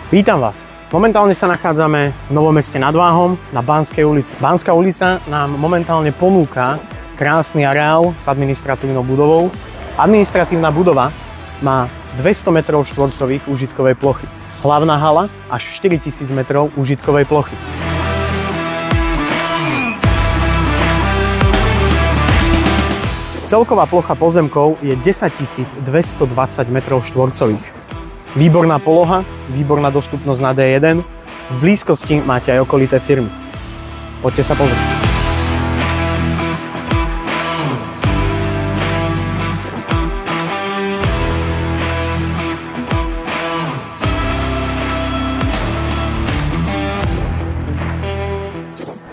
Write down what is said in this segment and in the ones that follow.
Vítam vás. Momentálne sa nachádzame v Novom Meste nad Váhom na Banskej ulici. Banská ulica nám momentálne ponúka krásny areál s administratívnou budovou. Administratívna budova má 200 m² užitkovej plochy. Hlavná hala až 4000 m užitkovej plochy. Celková plocha pozemkov je 10 220 m². Výborná poloha, výborná dostupnosť na D1. V blízkosti máte aj okolité firmy. Poďte sa pozrieť.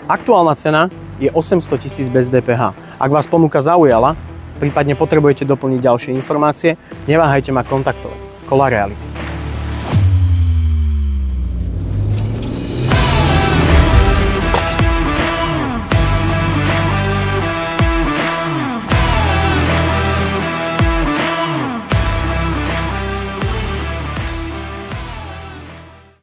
Aktuálna cena je 800 000 bez DPH. Ak vás ponuka zaujala, prípadne potrebujete doplniť ďalšie informácie, neváhajte ma kontaktovať. Kola reality.